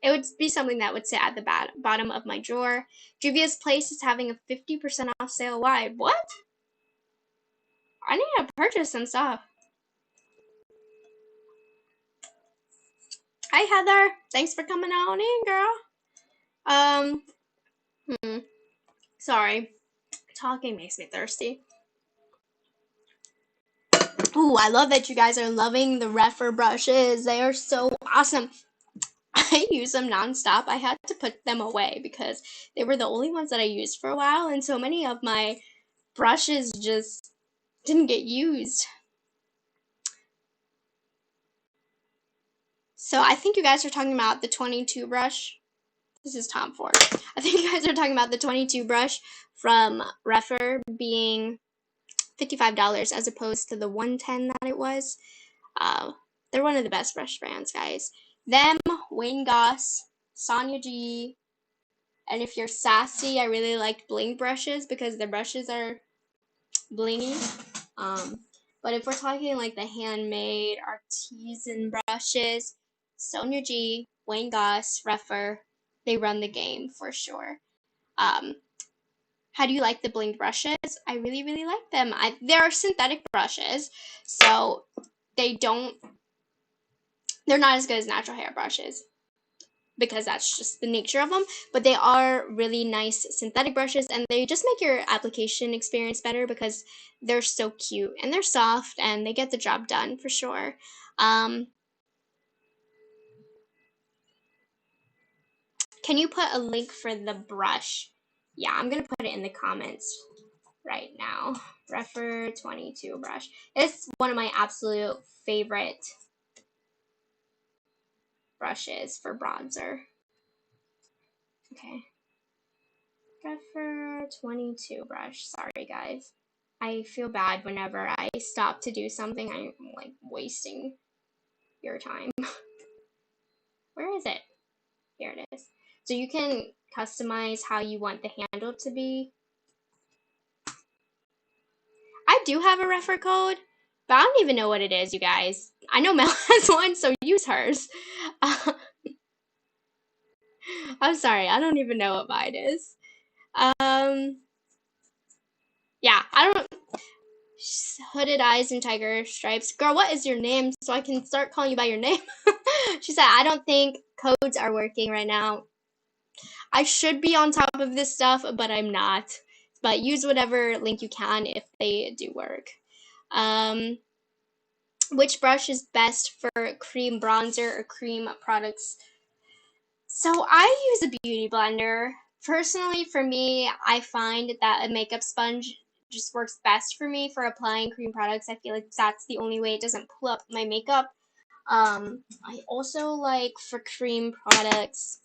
It would be something that would sit at the bottom of my drawer. Juvia's Place is having a 50% off sale. Why? What? I need to purchase some stuff. Hi, Heather. Thanks for coming on in, girl. Sorry. Talking makes me thirsty. Ooh, I love that you guys are loving the Refer brushes. They are so awesome. I use them nonstop. I had to put them away because they were the only ones that I used for a while, and so many of my brushes just didn't get used. So I think you guys are talking about the 22 brush. This is Tom Ford. I think you guys are talking about the 22 brush from Refer being $55 as opposed to the $110 that it was. They're one of the best brush brands, guys. Them, Wayne Goss, Sonia G, and if you're sassy, I really like Bling brushes because the brushes are blingy. But if we're talking like the handmade artisan brushes, Sonia G, Wayne Goss, Refer, they run the game for sure. How do you like the Bling brushes? I really, really like them. They're synthetic brushes, so they're not as good as natural hair brushes because that's just the nature of them, but they are really nice synthetic brushes, and they just make your application experience better because they're so cute and they're soft and they get the job done for sure. Can you put a link for the brush? Yeah, I'm gonna put it in the comments right now. Refer 22 brush. It's one of my absolute favorite brushes for bronzer. Okay. Refer 22 brush. Sorry, guys. I feel bad whenever I stop to do something. I'm like wasting your time. Where is it? Here it is. So you can customize how you want the handle to be. I do have a refer code, but I don't even know what it is, you guys. I know Mel has one, so use hers. I'm sorry, I don't even know what mine is. Yeah, I don't. Hooded eyes and tiger stripes. Girl, what is your name so I can start calling you by your name? She said, I don't think codes are working right now. I should be on top of this stuff, but I'm not. But use whatever link you can if they do work. Which brush is best for cream bronzer or cream products? So I use a beauty blender. Personally, for me, I find that a makeup sponge just works best for me for applying cream products. I feel like that's the only way it doesn't pull up my makeup. I also like for cream products,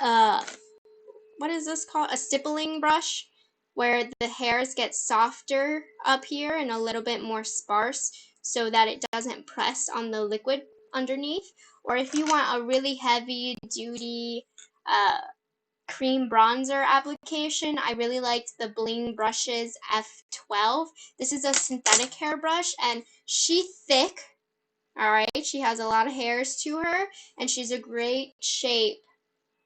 what is this called? A stippling brush, where the hairs get softer up here and a little bit more sparse so that it doesn't press on the liquid underneath. Or if you want a really heavy duty cream bronzer application, I really liked the Bling Brushes F12. This is a synthetic hairbrush, and she's thick, alright? She has a lot of hairs to her, and she's a great shape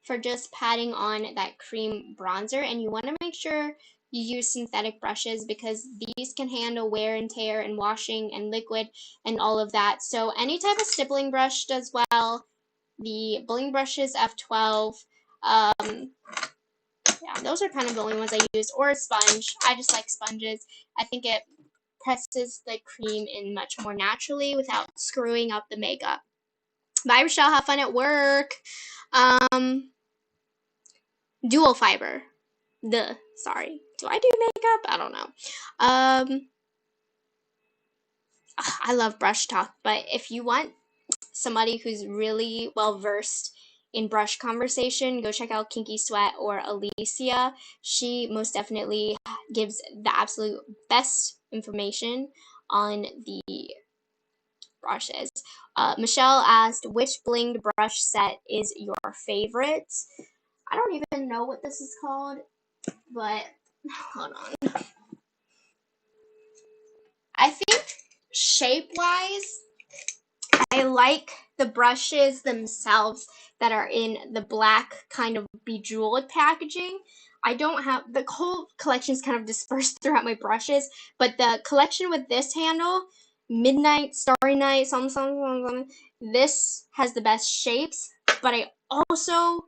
for just patting on that cream bronzer. And you want to make sure you use synthetic brushes because these can handle wear and tear and washing and liquid and all of that. So any type of stippling brush does well. The Bling Brushes F12. Yeah, those are kind of the only ones I use. Or a sponge. I just like sponges. I think it presses the cream in much more naturally without screwing up the makeup. Bye, Rochelle. Have fun at work. Dual fiber. Sorry. Do I do makeup? I don't know. I love brush talk, but if you want somebody who's really well versed in brush conversation, go check out Kinky Sweat or Alicia. She most definitely gives the absolute best information on the brushes. Michelle asked, which blinged brush set is your favorite? I don't even know what this is called, but hold on. I think shape-wise, I like the brushes themselves that are in the black kind of bejeweled packaging. I don't have, the whole collection is kind of dispersed throughout my brushes, but the collection with this handle, Midnight, Starry Night, something, this has the best shapes, but I also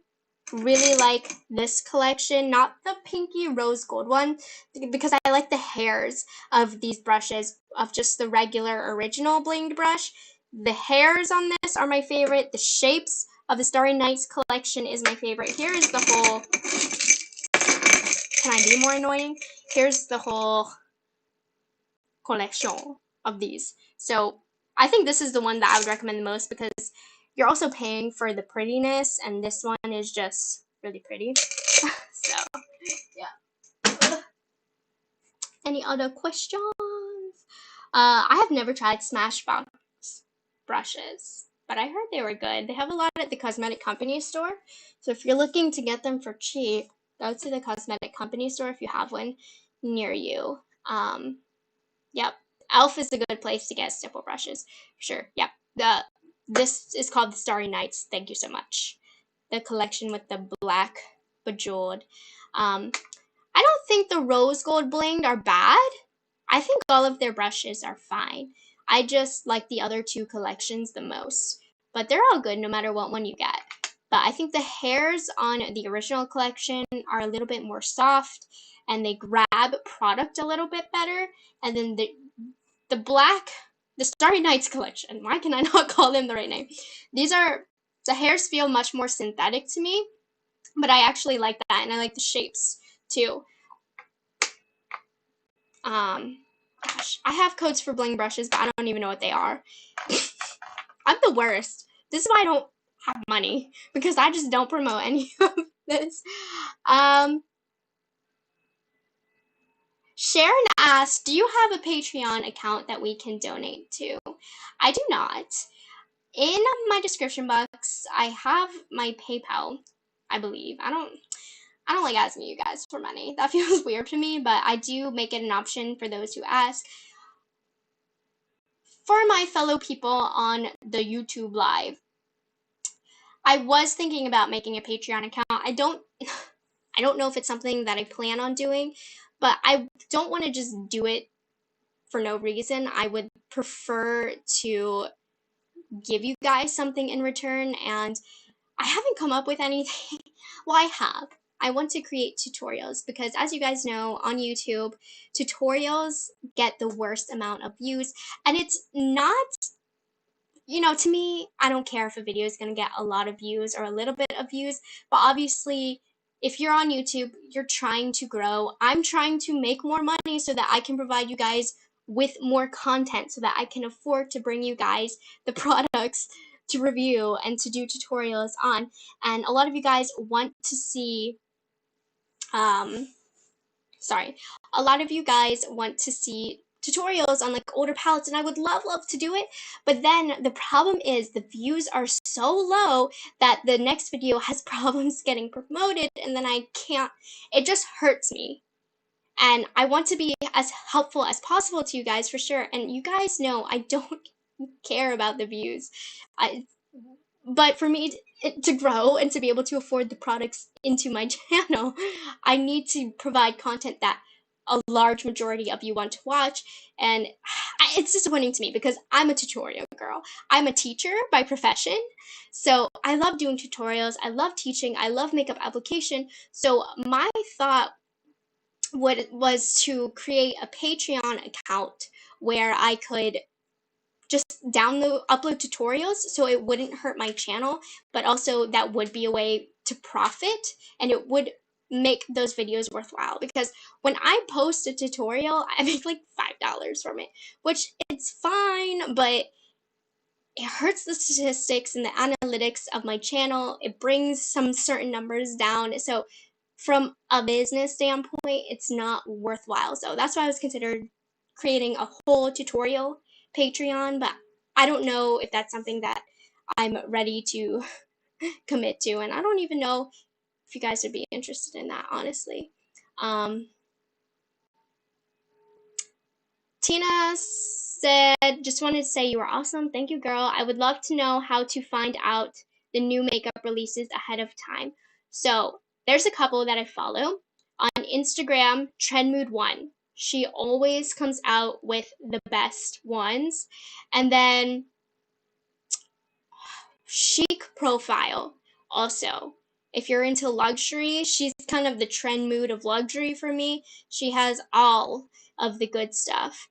really like this collection, not the pinky rose gold one, because I like the hairs of these brushes of just the regular original blinged brush. The hairs on this are my favorite. The shapes of the Starry Nights collection is my favorite. Here is the whole, can I be more annoying? Here's the whole collection of these. So I think this is the one that I would recommend the most because you're also paying for the prettiness, and this one is just really pretty. So yeah. Any other questions? I have never tried Smashbox brushes, but I heard they were good. They have a lot at the cosmetic company store. So if you're looking to get them for cheap, go to the cosmetic company store if you have one near you. Yep. Elf is a good place to get stipple brushes. Sure. Yep. This is called the Starry Nights. Thank you so much. The collection with the black bejeweled. I don't think the rose gold blinged are bad. I think all of their brushes are fine. I just like the other two collections the most. But they're all good no matter what one you get. But I think the hairs on the original collection are a little bit more soft and they grab product a little bit better. And then the black, the Starry Nights collection, why can I not call them the right name? The hairs feel much more synthetic to me, but I actually like that, and I like the shapes too. Gosh, I have codes for bling brushes, but I don't even know what they are. I'm the worst. This is why I don't have money, because I just don't promote any of this. Sharon asked, do you have a Patreon account that we can donate to? I do not. In my description box, I have my PayPal, I believe. I don't like asking you guys for money. That feels weird to me, but I do make it an option for those who ask. For my fellow people on the YouTube live, I was thinking about making a Patreon account. I don't know if it's something that I plan on doing, but I don't want to just do it for no reason. I would prefer to give you guys something in return, and I haven't come up with anything. Well, I have. I want to create tutorials because, as you guys know, on YouTube, tutorials get the worst amount of views, and it's not, to me, I don't care if a video is going to get a lot of views or a little bit of views, but obviously, if you're on YouTube, you're trying to grow. I'm trying to make more money so that I can provide you guys with more content so that I can afford to bring you guys the products to review and to do tutorials on. And a lot of you guys want to see, a lot of you guys want to see tutorials on like older palettes, and I would love to do it, but then the problem is the views are so low that the next video has problems getting promoted, and then I can't, it just hurts me. And I want to be as helpful as possible to you guys for sure, and you guys know I don't care about the views. But for me to grow and to be able to afford the products into my channel, I need to provide content that a large majority of you want to watch. And it's disappointing to me because I'm a tutorial girl. I'm a teacher by profession. So I love doing tutorials. I love teaching. I love makeup application. So my thought was to create a Patreon account where I could just upload tutorials so it wouldn't hurt my channel, but also that would be a way to profit, and it would make those videos worthwhile, because when I post a tutorial, I make like $5 from it, which it's fine, but it hurts the statistics and the analytics of my channel. It brings some certain numbers down. So from a business standpoint, it's not worthwhile. So that's why I was considered creating a whole tutorial Patreon, but I don't know if that's something that I'm ready to commit to, and I don't even know if you guys would be interested in that, honestly. Tina said, just wanted to say you are awesome. Thank you, girl. I would love to know how to find out the new makeup releases ahead of time. So there's a couple that I follow. On Instagram, Trendmood1. She always comes out with the best ones. And then Chic Profile also. If you're into luxury, she's kind of the trend mood of luxury for me. She has all of the good stuff.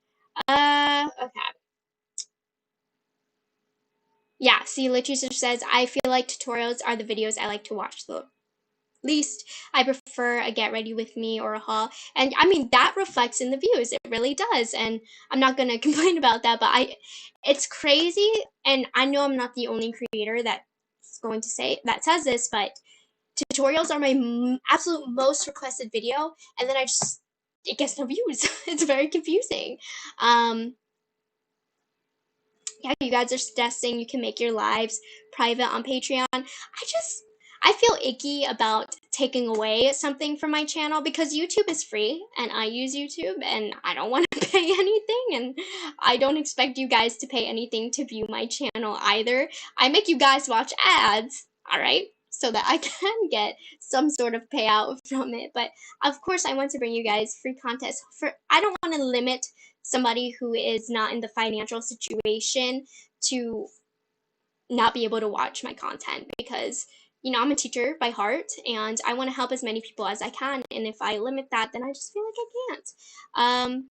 Okay. Yeah, see, Leticia says, I feel like tutorials are the videos I like to watch the least. I prefer a get ready with me or a haul. And I mean, that reflects in the views. It really does. And I'm not going to complain about that, but it's crazy. And I know I'm not the only creator that's going to say that says this, but tutorials are my absolute most requested video. And then it gets no views. It's very confusing. Yeah, you guys are suggesting you can make your lives private on Patreon. I feel icky about taking away something from my channel because YouTube is free and I use YouTube and I don't want to pay anything, and I don't expect you guys to pay anything to view my channel either. I make you guys watch ads, alright? So that I can get some sort of payout from it. But of course I want to bring you guys free content. I don't want to limit somebody who is not in the financial situation to not be able to watch my content because, you know, I'm a teacher by heart and I want to help as many people as I can. And if I limit that, then I just feel like I can't.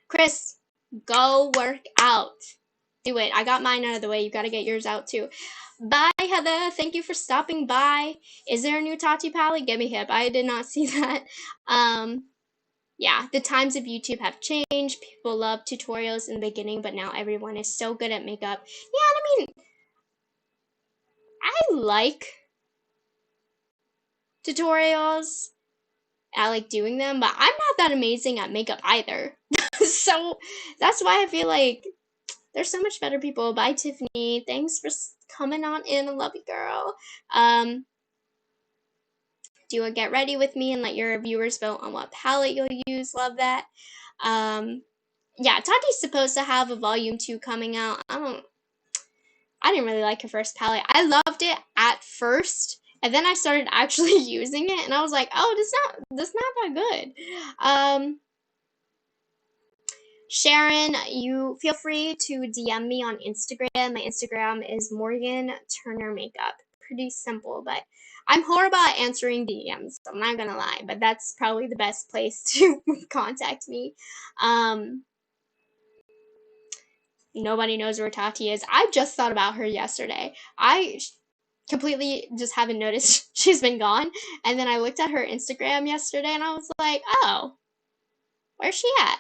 Chris, go work out. Do it. I got mine out of the way. You got to get yours out too. Bye, Heather. Thank you for stopping by. Is there a new Tati palette? Get me hip. I did not see that. Yeah, the times of YouTube have changed. People love tutorials in the beginning, but now everyone is so good at makeup. Yeah, and I mean, I like tutorials. I like doing them, but I'm not that amazing at makeup either. So that's why I feel like there's so much better people. Bye, Tiffany. Thanks for coming on in. I love you, girl. Do a get ready with me and let your viewers vote on what palette you'll use. Love that. Yeah, Tati's supposed to have a volume 2 coming out. I didn't really like her first palette. I loved it at first, and then I started actually using it, and I was like, oh, this not that good. Sharon, you feel free to DM me on Instagram. My Instagram is Morgan Turner Makeup. Pretty simple, but I'm horrible at answering DMs. I'm not gonna lie, but that's probably the best place to contact me. Nobody knows where Tati is. I just thought about her yesterday. I completely just haven't noticed she's been gone. And then I looked at her Instagram yesterday and I was like, oh, where's she at?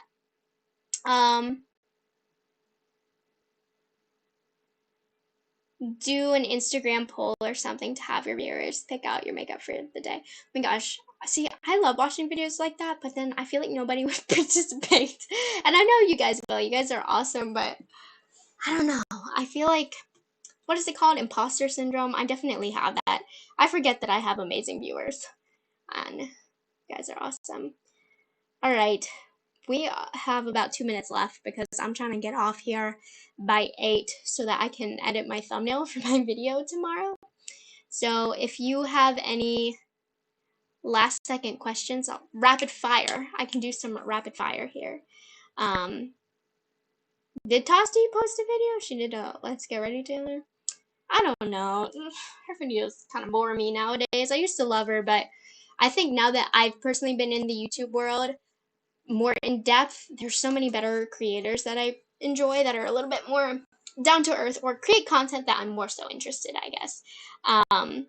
Do an Instagram poll or something to have your viewers pick out your makeup for the day. Oh my gosh. See, I love watching videos like that, but then I feel like nobody would participate. And I know you guys will. You guys are awesome, but I don't know. I feel like, what is it called? Imposter syndrome? I definitely have that. I forget that I have amazing viewers. And you guys are awesome. All right. We have about 2 minutes left because I'm trying to get off here by 8 so that I can edit my thumbnail for my video tomorrow. So if you have any last second questions, rapid fire. I can do some rapid fire here. Did Tosti post a video? She did a Let's Get Ready Taylor. I don't know. Her videos kind of bore me nowadays. I used to love her, but I think now that I've personally been in the YouTube world more in depth, there's so many better creators that I enjoy that are a little bit more down to earth or create content that I'm more so interested, I guess. I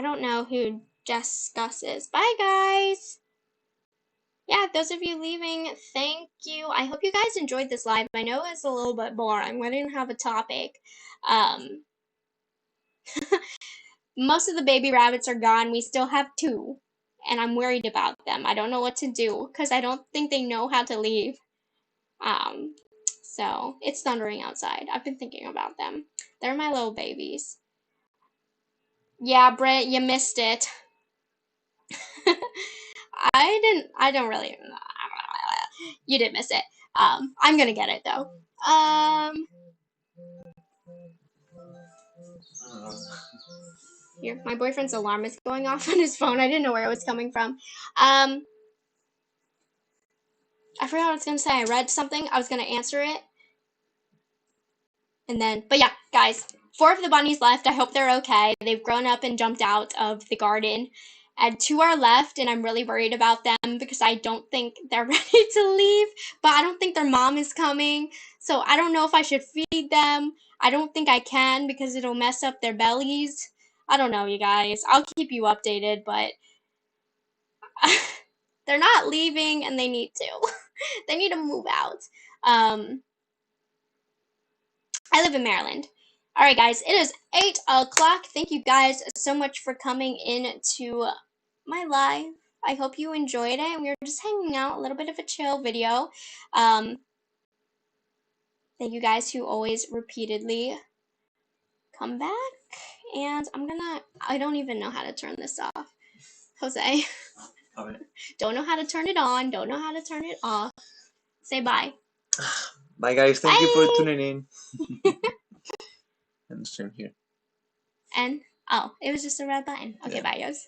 don't know who Goss is. Bye, guys. Yeah, those of you leaving, thank you. I hope you guys enjoyed this live. I know it's a little bit boring. We didn't have a topic. Most of the baby rabbits are gone. We still have 2, and I'm worried about them. I don't know what to do because I don't think they know how to leave. So it's thundering outside. I've been thinking about them. They're my little babies. Yeah, Britt, you missed it. I don't really. You did miss it. I'm gonna get it though. Here, my boyfriend's alarm is going off on his phone. I didn't know where it was coming from. I forgot what I was gonna say. I read something. I was gonna answer it. And then, but yeah, guys, 4 of the bunnies left. I hope they're okay. They've grown up and jumped out of the garden. And 2 are left, and I'm really worried about them because I don't think they're ready to leave. But I don't think their mom is coming. So I don't know if I should feed them. I don't think I can because it'll mess up their bellies. I don't know, you guys. I'll keep you updated, but they're not leaving and they need to. They need to move out. I live in Maryland. All right, guys, it is 8 o'clock. Thank you guys so much for coming in to my live. I hope you enjoyed it. We were just hanging out, a little bit of a chill video. Thank you guys who always repeatedly come back. And I don't even know how to turn this off. Jose. Okay. Don't know how to turn it on. Don't know how to turn it off. Say bye. Bye, guys. Thank you for tuning in. And stream here. And, oh, it was just a red button. Okay, bye, guys.